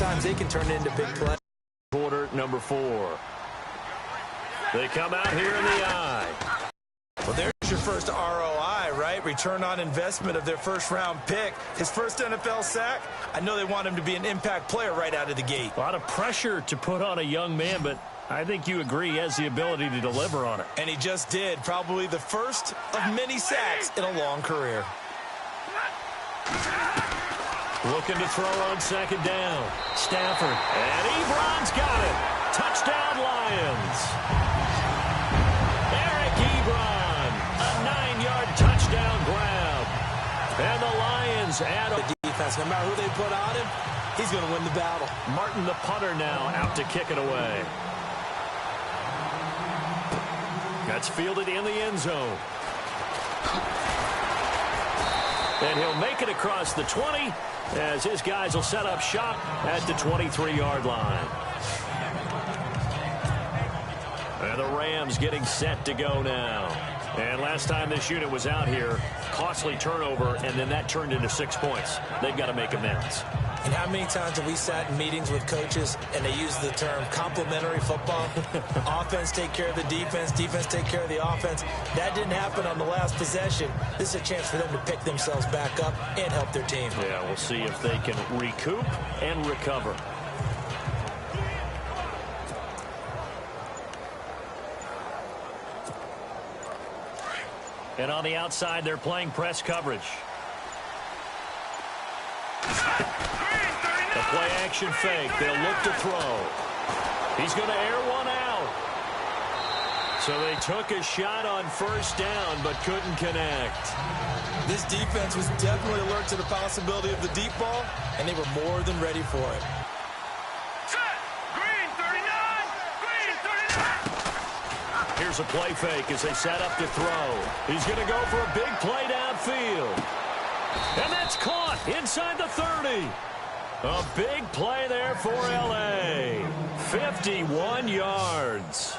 sometimes they can turn it into big play. Quarter number 4. They come out here in the eye. Well, there's your first ROI, right? Return on investment of their first-round pick. His first NFL sack. I know they want him to be an impact player right out of the gate. A lot of pressure to put on a young man, but I think you agree he has the ability to deliver on it. And he just did. Probably the first of many sacks in a long career. Looking to throw on second down. Stafford. And Ebron's got it. Touchdown, Lions. Eric Ebron. A 9-yard touchdown grab. And the Lions add the defense. No matter who they put on him, he's going to win the battle. Martin, the punter, now out to kick it away. That's fielded in the end zone. And he'll make it across the 20 as his guys will set up shop at the 23-yard line. And the Rams getting set to go now. And last time this unit was out here, costly turnover, and then that turned into 6 points. They've got to make amends. And how many times have we sat in meetings with coaches and they use the term complementary football? Offense take care of the defense, defense take care of the offense. That didn't happen on the last possession. This is a chance for them to pick themselves back up and help their team. Yeah, we'll see if they can recoup and recover. And on the outside, they're playing press coverage. The play-action fake. They'll look to throw. He's going to air one out. So they took a shot on first down, but couldn't connect. This defense was definitely alert to the possibility of the deep ball, and they were more than ready for it. Here's a play fake as they set up to throw. He's going to go for a big play downfield. And that's caught inside the 30. A big play there for L.A. 51 yards.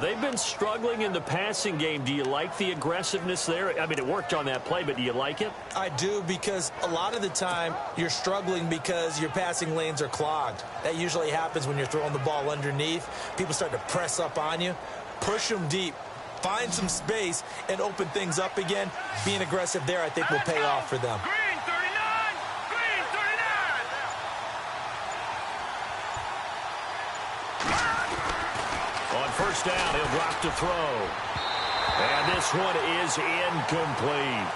They've been struggling in the passing game. Do you like the aggressiveness there? I mean, it worked on that play, but do you like it? I do, because a lot of the time you're struggling because your passing lanes are clogged. That usually happens when you're throwing the ball underneath. People start to press up on you. Push them deep. Find some space and open things up again. Being aggressive there, I think, will pay off for them. Green 39! Green 39! On first down, he'll drop to throw. And this one is incomplete.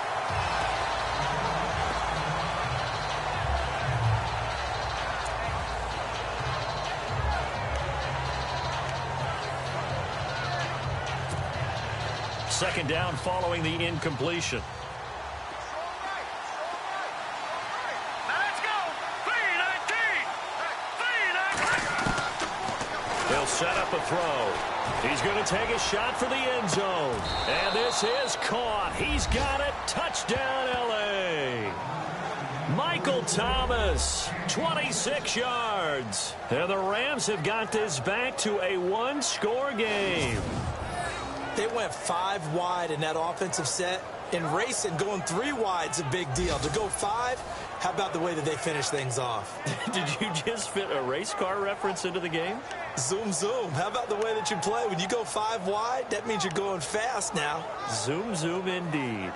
Second down following the incompletion. Let's go! 3-19! They'll set up a throw. He's going to take a shot for the end zone. And this is caught. He's got it. Touchdown, L.A. Michael Thomas, 26 yards. And the Rams have got this back to a one-score game. They went 5 wide in that offensive set. In racing, going 3 wide's a big deal. To go 5, how about the way that they finish things off? Did you just fit a race car reference into the game? Zoom, zoom. How about the way that you play? When you go 5 wide, that means you're going fast now. Zoom, zoom indeed.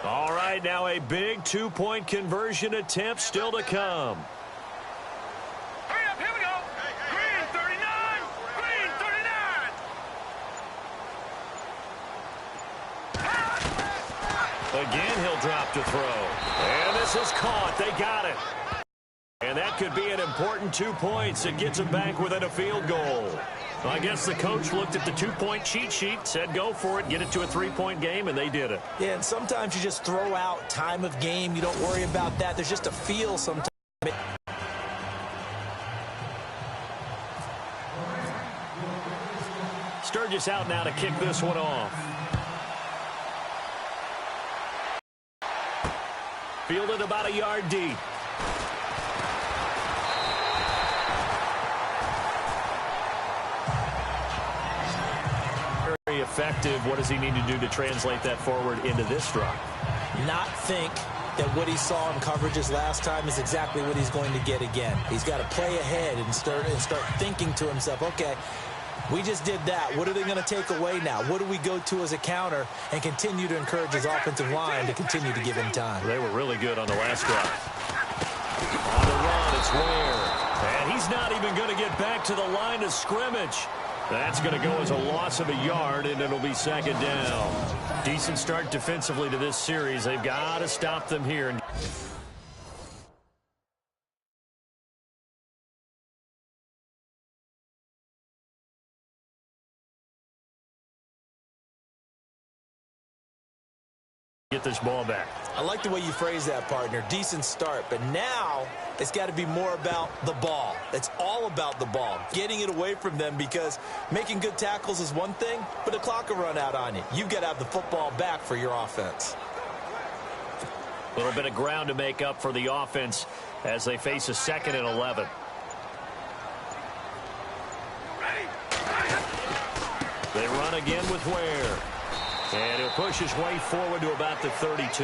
All right, now a big 2-point conversion attempt still to come. Hurry up, here we go! Green 39! Green 39! Again, he'll drop to throw. And this is caught. They got it. And that could be an important 2 points. It gets them back within a field goal. I guess the coach looked at the 2-point cheat sheet, said go for it, get it to a 3-point game, and they did it. Yeah, and sometimes you just throw out time of game. You don't worry about that. There's just a feel sometimes. Sturgis out now to kick this one off. Fielded about a yard deep. Very effective. What does he need to do to translate that forward into this drive? Not think, that what he saw in coverages last time is exactly what he's going to get again. He's got to play ahead and start thinking to himself, okay, we just did that. What are they going to take away now? What do we go to as a counter? And continue to encourage his offensive line to continue to give him time. They were really good on the last drive. On the run, it's Ware. And he's not even going to get back to the line of scrimmage. That's going to go as a loss of a yard, and it'll be second down. Decent start defensively to this series. They've got to stop them here. Get this ball back. I like the way you phrase that, partner. Decent start, but now it's got to be more about the ball. It's all about the ball, getting it away from them, because making good tackles is one thing, but the clock will run out on you. You've got to have the football back for your offense. A little bit of ground to make up for the offense as they face a 2nd and 11. They run again with Ware. And he'll push his way forward to about the 32.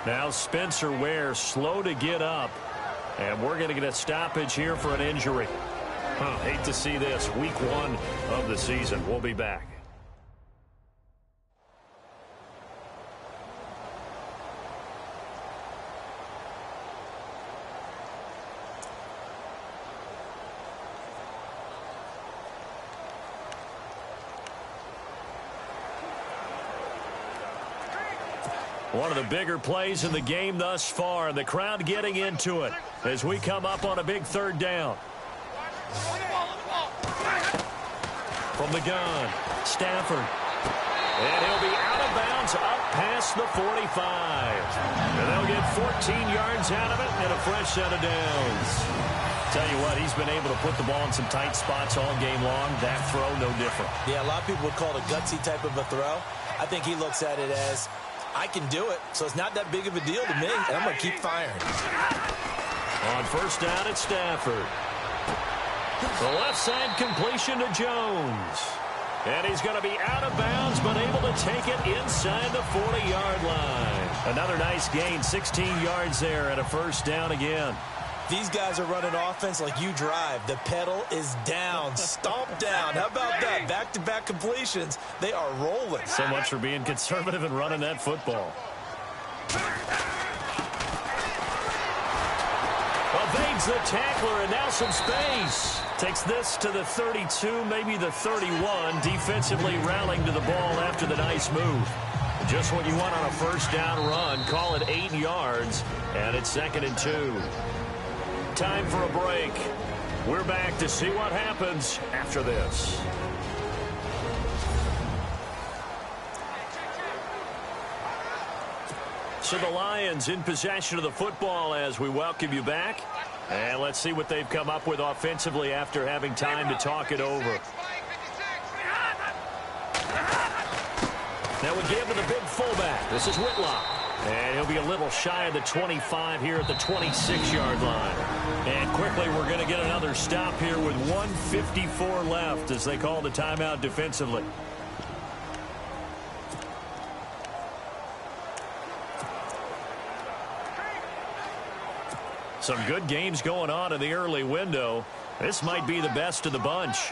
Now Spencer Ware slow to get up. And we're going to get a stoppage here for an injury. Hate to see this. Week 1 of the season. We'll be back. One of the bigger plays in the game thus far, and the crowd getting into it as we come up on a big 3rd down. From the gun, Stafford. And he'll be out of bounds up past the 45. And they'll get 14 yards out of it and a fresh set of downs. Tell you what, he's been able to put the ball in some tight spots all game long. That throw, no different. Yeah, a lot of people would call it a gutsy type of a throw. I think he looks at it as, I can do it, so it's not that big of a deal to me, and I'm going to keep firing. On 1st down, it's Stafford. The left side completion to Jones. And he's going to be out of bounds, but able to take it inside the 40-yard line. Another nice gain, 16 yards there, and a 1st down again. These guys are running offense like you drive. The pedal is down, stomp down. How about that? Back-to-back completions. They are rolling. So much for being conservative and running that football. Evades the tackler, and now some space. Takes this to the 32, maybe the 31. Defensively rallying to the ball after the nice move. Just what you want on a 1st down run. Call it 8 yards, and it's 2nd and 2. Time for a break. We're back to see what happens after this. So the Lions in possession of the football as we welcome you back. And let's see what they've come up with offensively after having time to talk it over. Now we give to the big fullback. This is Whitlock. And he'll be a little shy of the 25 here at the 26-yard line. And quickly we're going to get another stop here with 1:54 left as they call the timeout defensively. Some good games going on in the early window. This might be the best of the bunch.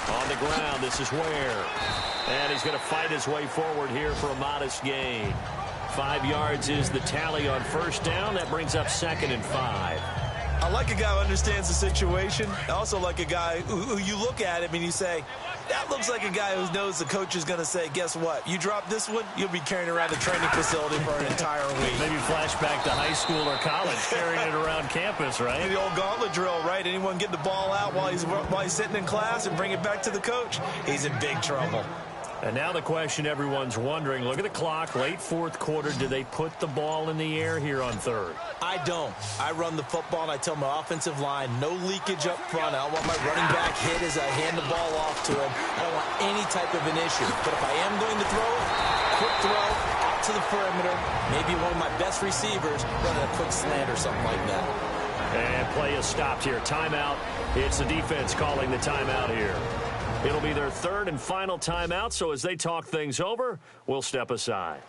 On the ground, this is Ware. And he's going to fight his way forward here for a modest gain. 5 yards is the tally on 1st down. That brings up 2nd and 5. I like a guy who understands the situation. I also like a guy who you look at him and you say, that looks like a guy who knows the coach is going to say, guess what? You drop this one, you'll be carrying around the training facility for an entire week. Maybe flashback to high school or college, carrying it around campus, right? The old gauntlet drill, right? Anyone get the ball out while he's sitting in class and bring it back to the coach? He's in big trouble. And now the question everyone's wondering, look at the clock, late 4th quarter. Do they put the ball in the air here on 3rd? I don't. I run the football, and I tell my offensive line, no leakage up front. I don't want my running back hit as I hand the ball off to him. I don't want any type of an issue. But if I am going to throw it, quick throw, out to the perimeter, maybe one of my best receivers running a quick slant or something like that. And play is stopped here. Timeout. It's the defense calling the timeout here. It'll be their third and final timeout, so as they talk things over, we'll step aside.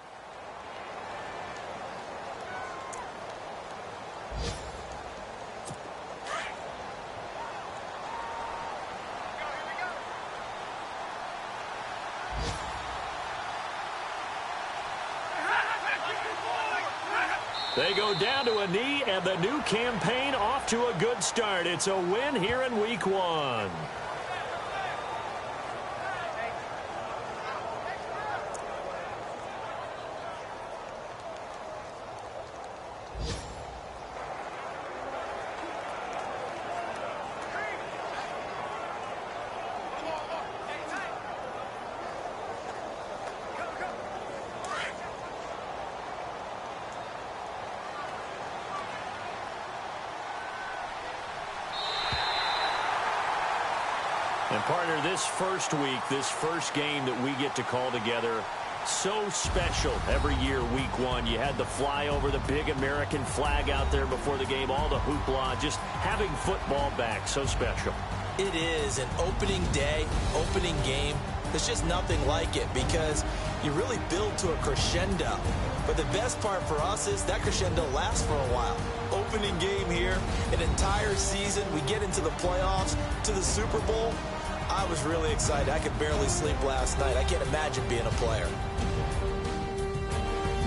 They go down to a knee, and the new campaign off to a good start. It's a win here in Week 1. And, partner, this first week, this first game that we get to call together, so special every year, Week 1. You had the flyover, the big American flag out there before the game, all the hoopla, just having football back, so special. It is an opening day, opening game. There's just nothing like it because you really build to a crescendo. But the best part for us is that crescendo lasts for a while. Opening game here, an entire season. We get into the playoffs, to the Super Bowl. I was really excited. I could barely sleep last night. I can't imagine being a player.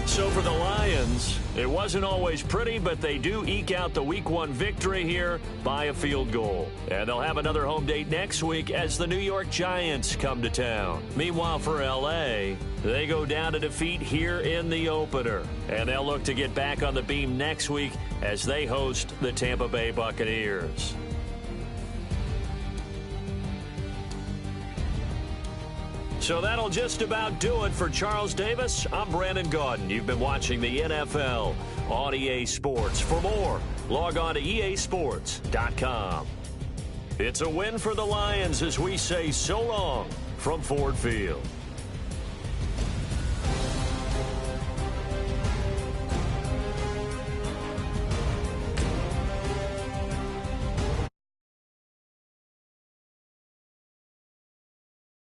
So for the Lions, it wasn't always pretty, but they do eke out the Week 1 victory here by a field goal. And they'll have another home date next week as the New York Giants come to town. Meanwhile, for L.A., they go down to defeat here in the opener. And they'll look to get back on the beam next week as they host the Tampa Bay Buccaneers. So that'll just about do it for Charles Davis. I'm Brandon Gaudin. You've been watching the NFL on EA Sports. For more, log on to easports.com. It's a win for the Lions as we say so long from Ford Field.